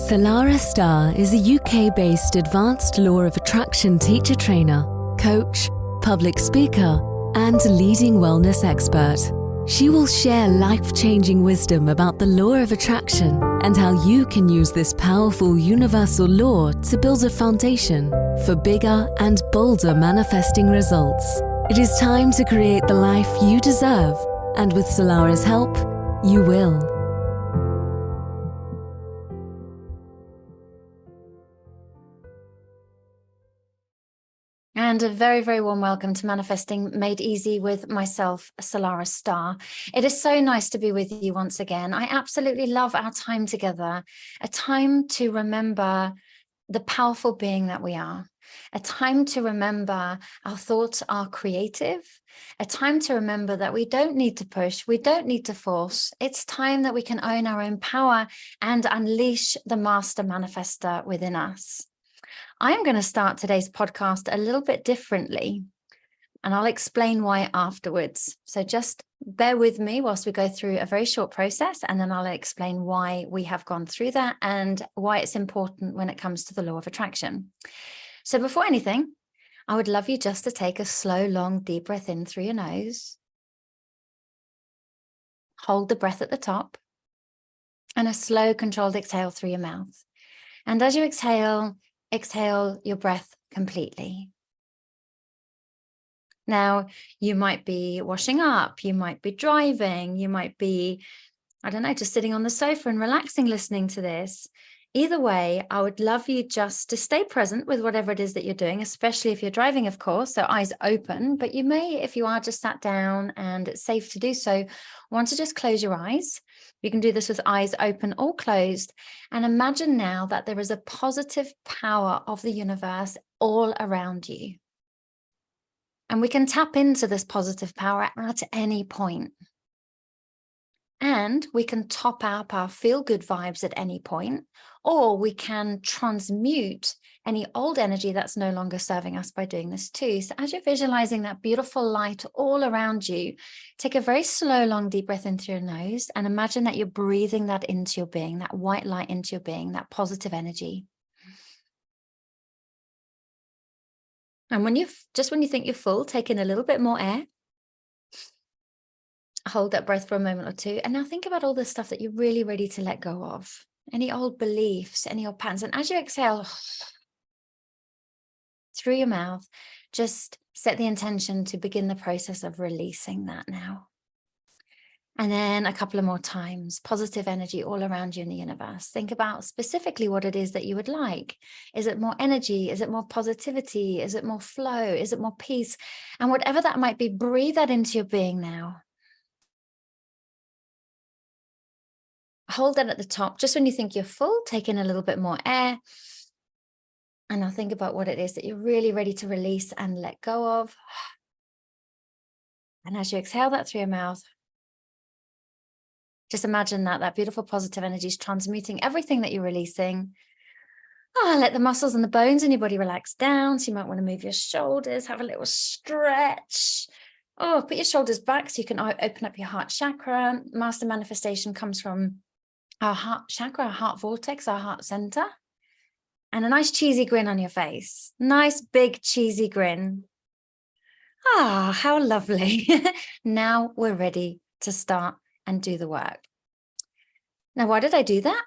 Salarah Starre is a UK-based advanced law of attraction teacher trainer, coach, public speaker, and leading wellness expert. She will share life-changing wisdom about the law of attraction and how you can use this powerful universal law to build a foundation for bigger and bolder manifesting results. It is time to create the life you deserve, and with Salarah's help, you will. And a very, very warm welcome to Manifesting Made Easy with myself, Salarah Starre. It is so nice to be with you once again. I absolutely love our time together, a time to remember the powerful being that we are, a time to remember our thoughts are creative, a time to remember that we don't need to push, we don't need to force. It's time that we can own our own power and unleash the master manifestor within us. I'm going to start today's podcast a little bit differently, and I'll explain why afterwards. So just bear with me whilst we go through a very short process, and then I'll explain why we have gone through that and why it's important when it comes to the law of attraction. So before anything, I would love you just to take a slow, long, deep breath in through your nose. Hold the breath at the top, and a slow, controlled exhale through your mouth. And as you exhale your breath completely. Now, you might be washing up, you might be driving, you might be, I don't know, just sitting on the sofa and relaxing, listening to this. Either way, I would love you just to stay present with whatever it is that you're doing, especially if you're driving, of course, so eyes open, but you may, if you are just sat down and it's safe to do so, want to just close your eyes. You can do this with eyes open or closed, and imagine now that there is a positive power of the universe all around you. And we can tap into this positive power at any point. And we can top up our feel-good vibes at any point, or we can transmute any old energy that's no longer serving us by doing this too. So as you're visualizing that beautiful light all around you, take a very slow, long, deep breath in through your nose and imagine that you're breathing that into your being, that white light into your being, that positive energy. And when you think you're full, take in a little bit more air. Hold that breath for a moment or two. And now think about all the stuff that you're really ready to let go of. Any old beliefs, any old patterns. And as you exhale through your mouth, just set the intention to begin the process of releasing that now. And then a couple of more times, positive energy all around you in the universe. Think about specifically what it is that you would like. Is it more energy? Is it more positivity? Is it more flow? Is it more peace? And whatever that might be, breathe that into your being now. Hold that at the top. Just when you think you're full, take in a little bit more air. And now think about what it is that you're really ready to release and let go of. And as you exhale that through your mouth, just imagine that beautiful positive energy is transmuting everything that you're releasing. Let the muscles and the bones in your body relax down. So you might want to move your shoulders, have a little stretch. Put your shoulders back so you can open up your heart chakra. Master manifestation comes from our heart chakra, our heart vortex, our heart center. And a nice cheesy grin on your face. Nice big cheesy grin. How lovely. Now we're ready to start and do the work. Now, why did I do that?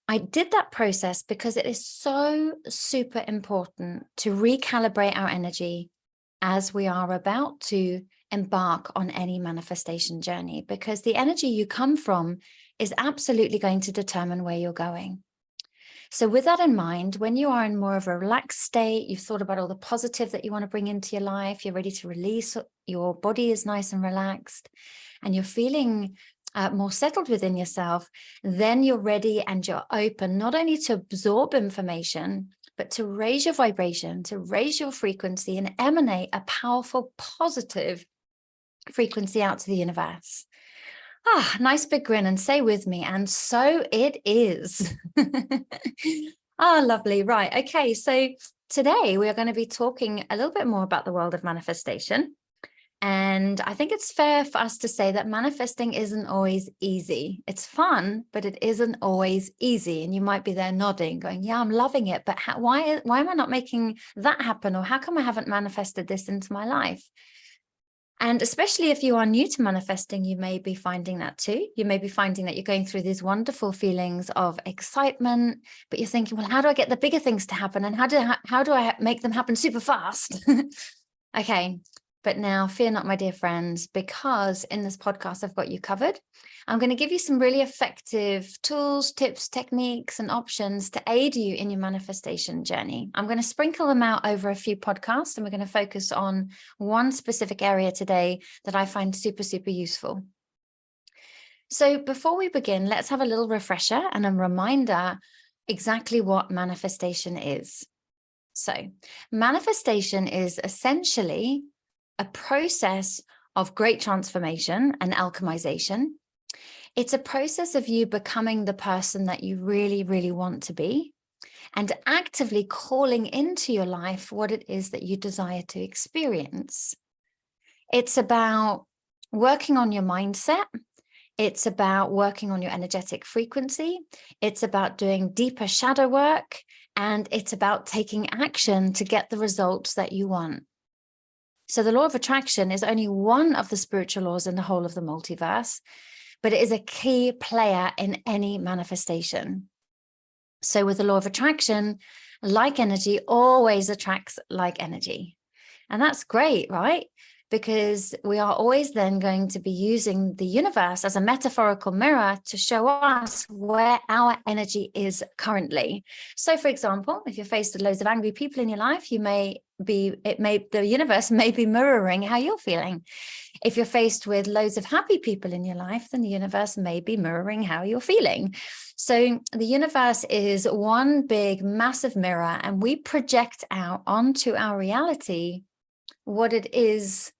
I did that process because it is so super important to recalibrate our energy as we are about to embark on any manifestation journey, because the energy you come from is absolutely going to determine where you're going. So with that in mind, when you are in more of a relaxed state, you've thought about all the positive that you want to bring into your life, you're ready to release, your body is nice and relaxed, and you're feeling more settled within yourself, then you're ready and you're open not only to absorb information, but to raise your vibration, to raise your frequency and emanate a powerful, positive frequency out to the universe. Nice big grin, and say with me, and so it is. Lovely. Right. Okay. So today we are going to be talking a little bit more about the world of manifestation. And I think it's fair for us to say that manifesting isn't always easy. It's fun, but it isn't always easy. And you might be there nodding, going, yeah, I'm loving it. But why am I not making that happen? Or how come I haven't manifested this into my life? And especially if you are new to manifesting, you may be finding that too. You may be finding that you're going through these wonderful feelings of excitement, but you're thinking, well, how do I get the bigger things to happen? And how do I make them happen super fast? Okay. But now fear not, my dear friends, because in this podcast, I've got you covered. I'm going to give you some really effective tools, tips, techniques, and options to aid you in your manifestation journey. I'm going to sprinkle them out over a few podcasts, and we're going to focus on one specific area today that I find super, super useful. So before we begin, let's have a little refresher and a reminder exactly what manifestation is. So manifestation is essentially a process of great transformation and alchemization. It's a process of you becoming the person that you really, really want to be and actively calling into your life what it is that you desire to experience. It's about working on your mindset. It's about working on your energetic frequency. It's about doing deeper shadow work, and it's about taking action to get the results that you want. So the law of attraction is only one of the spiritual laws in the whole of the multiverse, but it is a key player in any manifestation. So with the law of attraction, like energy always attracts like energy. And that's great, right? Because we are always then going to be using the universe as a metaphorical mirror to show us where our energy is currently. So for example, if you're faced with loads of angry people in your life, the universe may be mirroring how you're feeling. If you're faced with loads of happy people in your life, then the universe may be mirroring how you're feeling. So the universe is one big, massive mirror, and we project out onto our reality what it is.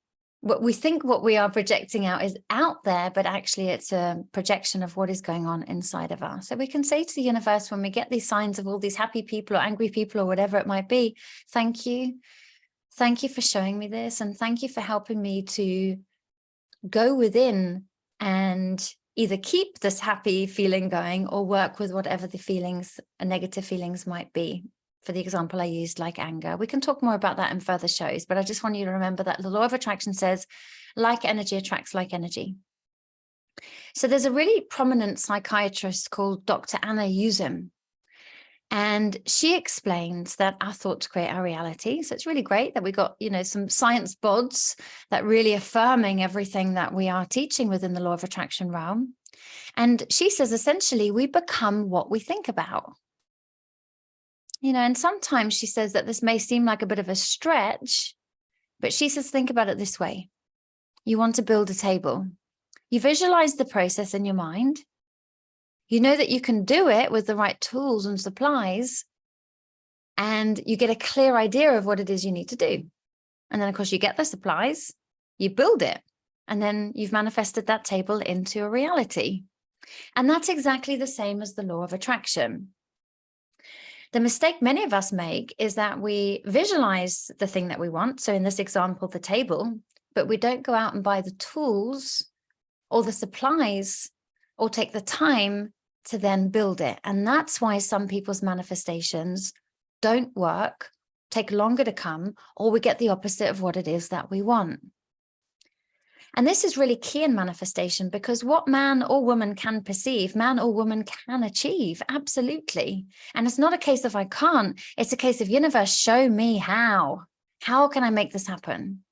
What we think what we are projecting out is out there, but actually it's a projection of what is going on inside of us. So we can say to the universe, when we get these signs of all these happy people or angry people or whatever it might be, thank you. Thank you for showing me this. And thank you for helping me to go within and either keep this happy feeling going or work with whatever the feelings, negative feelings might be. For the example I used, like anger. We can talk more about that in further shows, but I just want you to remember that the law of attraction says like energy attracts like energy. So there's a really prominent psychiatrist called Dr. Anna Uzum, and she explains that our thoughts create our reality. So it's really great that we got, some science bods that really affirming everything that we are teaching within the law of attraction realm. And she says, essentially, we become what we think about. And sometimes she says that this may seem like a bit of a stretch, but she says, think about it this way. You want to build a table. You visualize the process in your mind. You know that you can do it with the right tools and supplies, and you get a clear idea of what it is you need to do. And then, of course, you get the supplies, you build it, and then you've manifested that table into a reality. And that's exactly the same as the law of attraction. The mistake many of us make is that we visualize the thing that we want. So in this example, the table, but we don't go out and buy the tools or the supplies or take the time to then build it. And that's why some people's manifestations don't work, take longer to come, or we get the opposite of what it is that we want. And this is really key in manifestation, because what man or woman can perceive, man or woman can achieve. Absolutely. And it's not a case of I can't, it's a case of universe, show me how. How can I make this happen?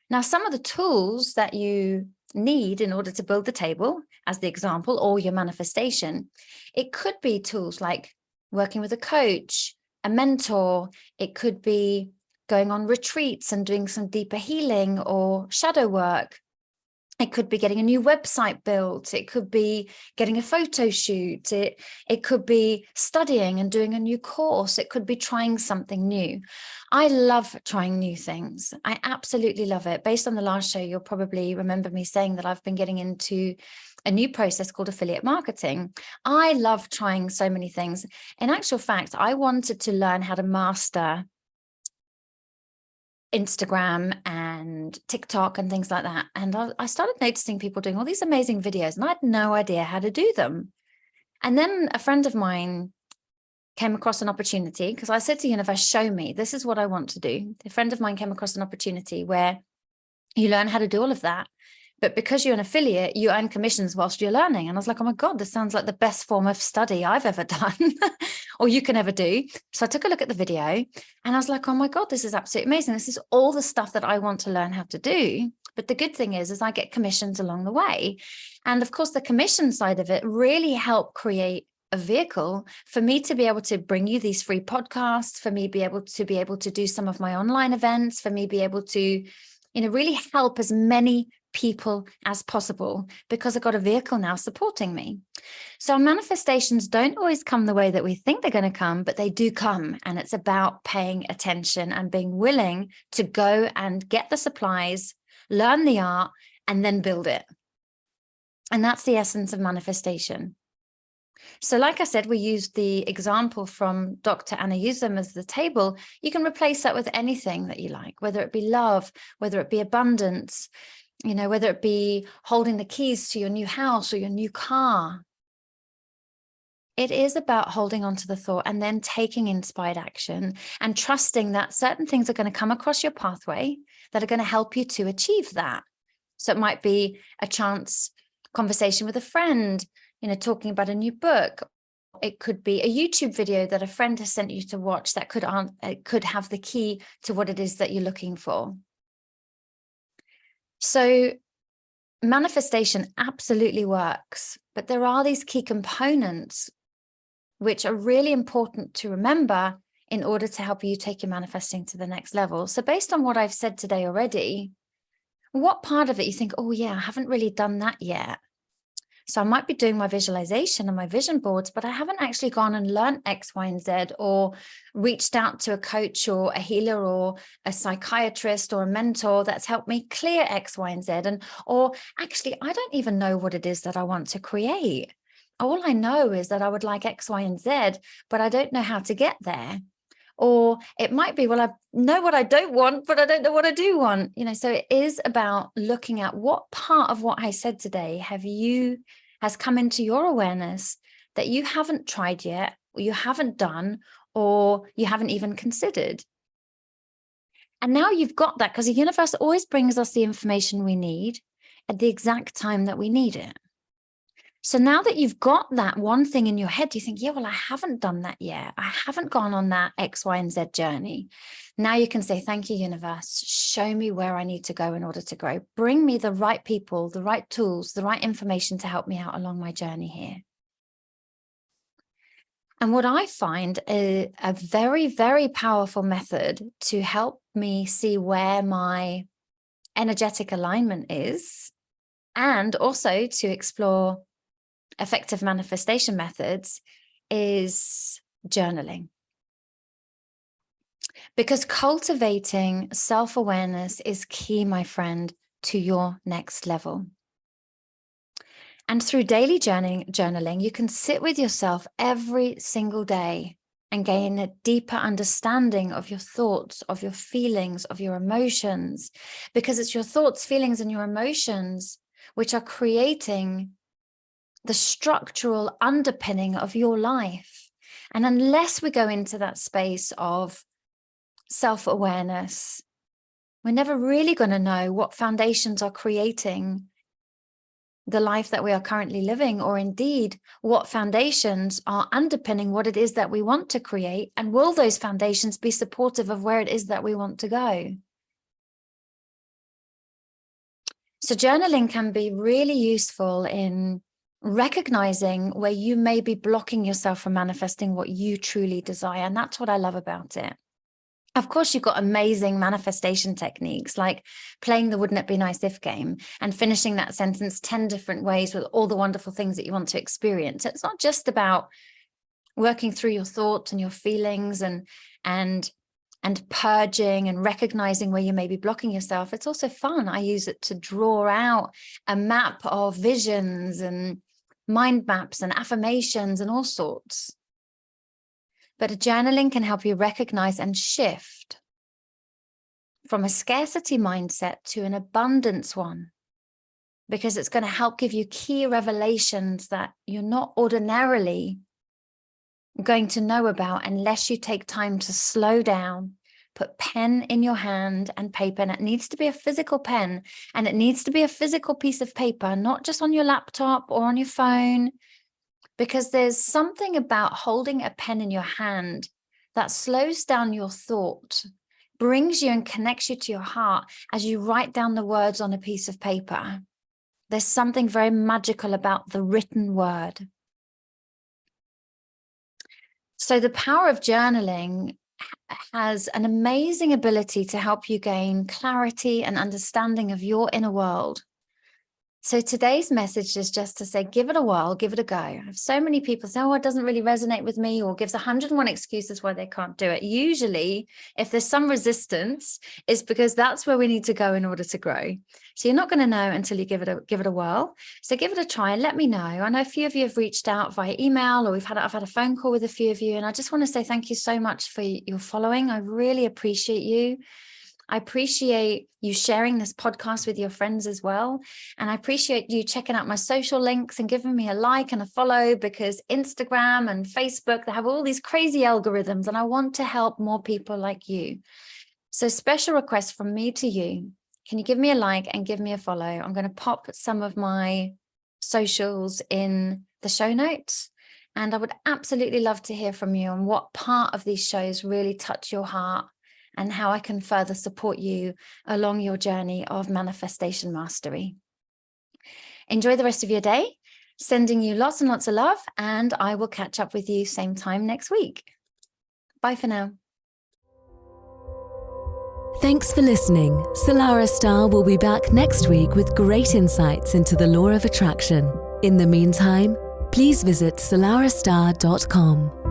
Now, some of the tools that you need in order to build the table, as the example, or your manifestation, it could be tools like working with a coach, a mentor. It could be going on retreats and doing some deeper healing or shadow work. It could be getting a new website built. It could be getting a photo shoot. It could be studying and doing a new course. It could be trying something new. I love trying new things. I absolutely love it. Based on the last show, you'll probably remember me saying that I've been getting into a new process called affiliate marketing. I love trying so many things. In actual fact, I wanted to learn how to master Instagram and TikTok and things like that. And I started noticing people doing all these amazing videos, and I had no idea how to do them. And then a friend of mine came across an opportunity, because I said to the universe, show me, this is what I want to do. A friend of mine came across an opportunity where you learn how to do all of that. But because you're an affiliate, you earn commissions whilst you're learning. And I was like, oh my God, this sounds like the best form of study I've ever done or you can ever do. So I took a look at the video and I was like, oh my God, this is absolutely amazing. This is all the stuff that I want to learn how to do. But the good thing is I get commissions along the way. And of course, the commission side of it really helped create a vehicle for me to be able to bring you these free podcasts, for me be able to do some of my online events, for me be able to, really help as many people as possible, because I've got a vehicle now supporting me. So manifestations don't always come the way that we think they're going to come, but they do come. And it's about paying attention and being willing to go and get the supplies, learn the art, and then build it. And that's the essence of manifestation. So like I said, we used the example from Dr. Anna Yuzum as the table. You can replace that with anything that you like, whether it be love, whether it be abundance, whether it be holding the keys to your new house or your new car. It is about holding on to the thought and then taking inspired action and trusting that certain things are going to come across your pathway that are going to help you to achieve that. So it might be a chance conversation with a friend, talking about a new book. It could be a YouTube video that a friend has sent you to watch that could have the key to what it is that you're looking for. So manifestation absolutely works, but there are these key components which are really important to remember in order to help you take your manifesting to the next level. So based on what I've said today already, what part of it you think, oh yeah, I haven't really done that yet? So I might be doing my visualization and my vision boards, but I haven't actually gone and learned X, Y, and Z, or reached out to a coach or a healer or a psychiatrist or a mentor that's helped me clear X, Y, and Z. Or actually, I don't even know what it is that I want to create. All I know is that I would like X, Y, and Z, but I don't know how to get there. Or it might be, well, I know what I don't want, but I don't know what I do want. So it is about looking at what part of what I said today has come into your awareness that you haven't tried yet, or you haven't done, or you haven't even considered. And now you've got that, because the universe always brings us the information we need at the exact time that we need it. So now that you've got that one thing in your head, you think, yeah, well, I haven't done that yet. I haven't gone on that X, Y, and Z journey. Now you can say, thank you, universe. Show me where I need to go in order to grow. Bring me the right people, the right tools, the right information to help me out along my journey here. And what I find a very, very powerful method to help me see where my energetic alignment is, and also to explore effective manifestation methods, is journaling. Because cultivating self-awareness is key, my friend, to your next level. And through daily journaling, you can sit with yourself every single day and gain a deeper understanding of your thoughts, of your feelings, of your emotions, because it's your thoughts, feelings, and your emotions which are creating the structural underpinning of your life. And unless we go into that space of self-awareness, we're never really going to know what foundations are creating the life that we are currently living, or indeed what foundations are underpinning what it is that we want to create, and will those foundations be supportive of where it is that we want to go. So journaling can be really useful in recognizing where you may be blocking yourself from manifesting what you truly desire. And that's what I love about it. Of course, you've got amazing manifestation techniques like playing the wouldn't it be nice if game and finishing that sentence 10 different ways with all the wonderful things that you want to experience. It's not just about working through your thoughts and your feelings and purging and recognizing where you may be blocking yourself. It's also fun. I use it to draw out a map of visions and mind maps and affirmations and all sorts. But journaling can help you recognize and shift from a scarcity mindset to an abundance one, because it's going to help give you key revelations that you're not ordinarily going to know about unless you take time to slow down, put pen in your hand and paper. And it needs to be a physical pen, and it needs to be a physical piece of paper, not just on your laptop or on your phone, because there's something about holding a pen in your hand that slows down your thought, brings you and connects you to your heart as you write down the words on a piece of paper. There's something very magical about the written word. So the power of journaling has an amazing ability to help you gain clarity and understanding of your inner world. So today's message is just to say, give it a whirl, give it a go. I have so many people say, oh, it doesn't really resonate with me, or gives 101 excuses why they can't do it. Usually, if there's some resistance, it's because that's where we need to go in order to grow. So you're not going to know until you give it a whirl. So give it a try and let me know. I know a few of you have reached out via email, or I've had a phone call with a few of you. And I just want to say thank you so much for your following. I really appreciate you. I appreciate you sharing this podcast with your friends as well. And I appreciate you checking out my social links and giving me a like and a follow, because Instagram and Facebook, they have all these crazy algorithms, and I want to help more people like you. So special request from me to you. Can you give me a like and give me a follow? I'm going to pop some of my socials in the show notes. And I would absolutely love to hear from you on what part of these shows really touch your heart, and how I can further support you along your journey of manifestation mastery. Enjoy the rest of your day, sending you lots and lots of love, and I will catch up with you same time next week. Bye for now. Thanks for listening. Salarah Starre will be back next week with great insights into the law of attraction. In the meantime, please visit salarahstarre.com.